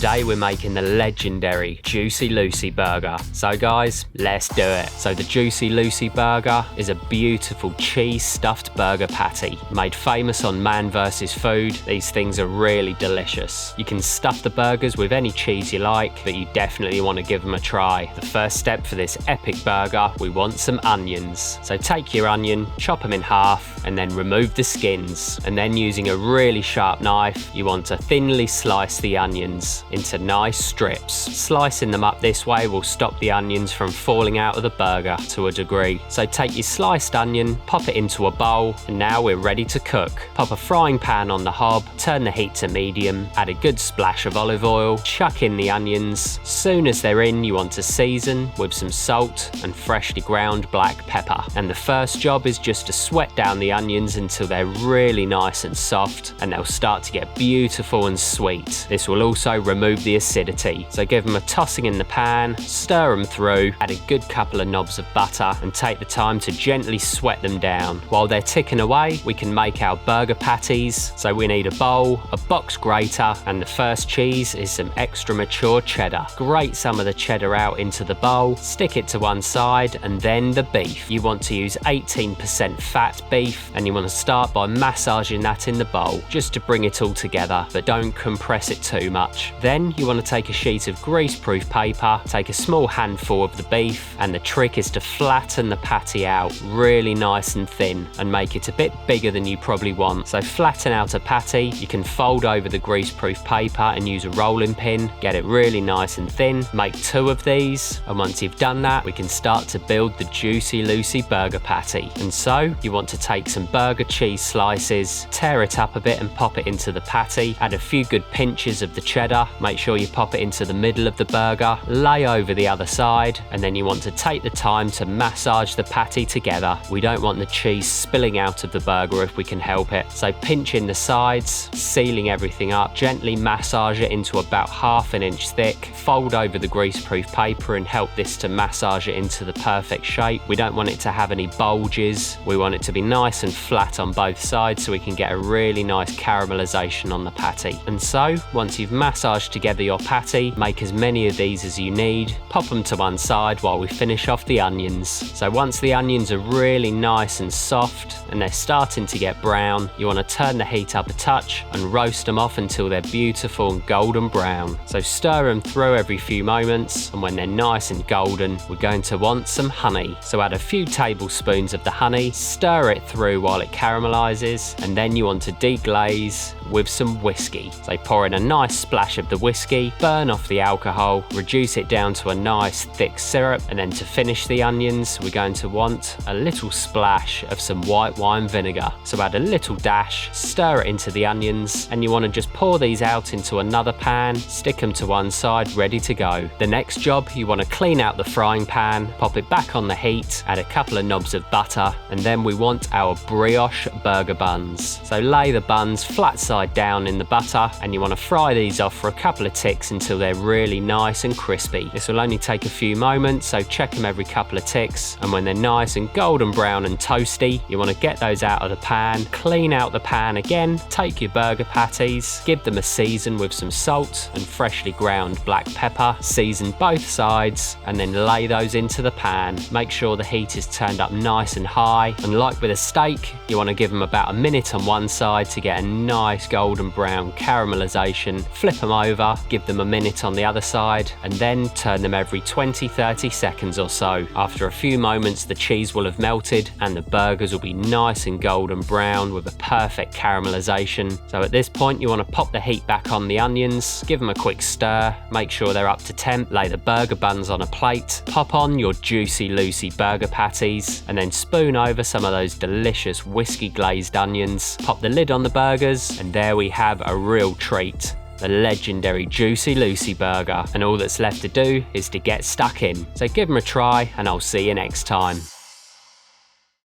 Today we're making the legendary Juicy Lucy burger. So guys, let's do it. So the Juicy Lucy burger is a beautiful cheese stuffed burger patty. Made famous on Man vs Food, these things are really delicious. You can stuff the burgers with any cheese you like, but you definitely want to give them a try. The first step for this epic burger, we want some onions. So take your onion, chop them in half, and then remove the skins. And then using a really sharp knife, you want to thinly slice the onions into nice strips. Slicing them up this way will stop the onions from falling out of the burger to a degree. So take your sliced onion, pop it into a bowl, and now we're ready to cook. Pop a frying pan on the hob, turn the heat to medium, add a good splash of olive oil, chuck in the onions. Soon as they're in, you want to season with some salt and freshly ground black pepper. And the first job is just to sweat down the onions until they're really nice and soft, and they'll start to get beautiful and sweet. This will also remove the acidity. So give them a tossing in the pan, stir them through, add a good couple of knobs of butter, and take the time to gently sweat them down. While they're ticking away, we can make our burger patties. So we need a bowl, a box grater, and the first cheese is some extra mature cheddar. Grate some of the cheddar out into the bowl, stick it to one side, and then the beef. You want to use 18% fat beef, and you want to start by massaging that in the bowl just to bring it all together, but don't compress it too much. Then you want to take a sheet of greaseproof paper, take a small handful of the beef, and the trick is to flatten the patty out really nice and thin and make it a bit bigger than you probably want. So flatten out a patty, you can fold over the greaseproof paper and use a rolling pin, get it really nice and thin, make 2 of these, and once you've done that, we can start to build the Juicy Lucy burger patty. And so you want to take some burger cheese slices, tear it up a bit and pop it into the patty, add a few good pinches of the cheddar, make sure you pop it into the middle of the burger, lay over the other side, and then you want to take the time to massage the patty together. We don't want the cheese spilling out of the burger if we can help it. So pinch in the sides, sealing everything up, gently massage it into about 1/2 inch thick, fold over the greaseproof paper and help this to massage it into the perfect shape. We don't want it to have any bulges, we want it to be nice and flat on both sides so we can get a really nice caramelization on the patty. And so, once you've massaged together your patty, make as many of these as you need, pop them to one side while we finish off the onions. So once the onions are really nice and soft and they're starting to get brown, you want to turn the heat up a touch and roast them off until they're beautiful and golden brown. So stir them through every few moments, and when they're nice and golden, we're going to want some honey. So add a few tablespoons of the honey, stir it through while it caramelizes, and then you want to deglaze with some whiskey. So pour in a nice splash of the whiskey, burn off the alcohol, reduce it down to a nice thick syrup, and then to finish the onions, we're going to want a little splash of some white wine vinegar. So add a little dash, stir it into the onions, and you want to just pour these out into another pan, stick them to one side, ready to go. The next job, you want to clean out the frying pan, pop it back on the heat, add a couple of knobs of butter, and then we want our brioche burger buns. So lay the buns flat side down in the butter, and you want to fry these off for a couple of ticks until they're really nice and crispy. This will only take a few moments, so check them every couple of ticks, and when they're nice and golden brown and toasty, you want to get those out of the pan, clean out the pan again, take your burger patties, give them a season with some salt and freshly ground black pepper, season both sides, and then lay those into the pan. Make sure the heat is turned up nice and high, and like with a steak, you want to give them about a minute on one side to get a nice golden brown caramelization, flip them over, give them a minute on the other side, and then turn them every 20-30 seconds or so. After a few moments, the cheese will have melted and the burgers will be nice and golden brown with a perfect caramelization. So at this point, you want to pop the heat back on the onions, give them a quick stir, make sure they're up to temp, lay the burger buns on a plate, pop on your Juicy Lucy burger patties, and then spoon over some of those delicious whiskey glazed onions, pop the lid on the burgers, and there we have a real treat. The legendary Juicy Lucy burger, and all that's left to do is to get stuck in. So give them a try, and I'll see you next time.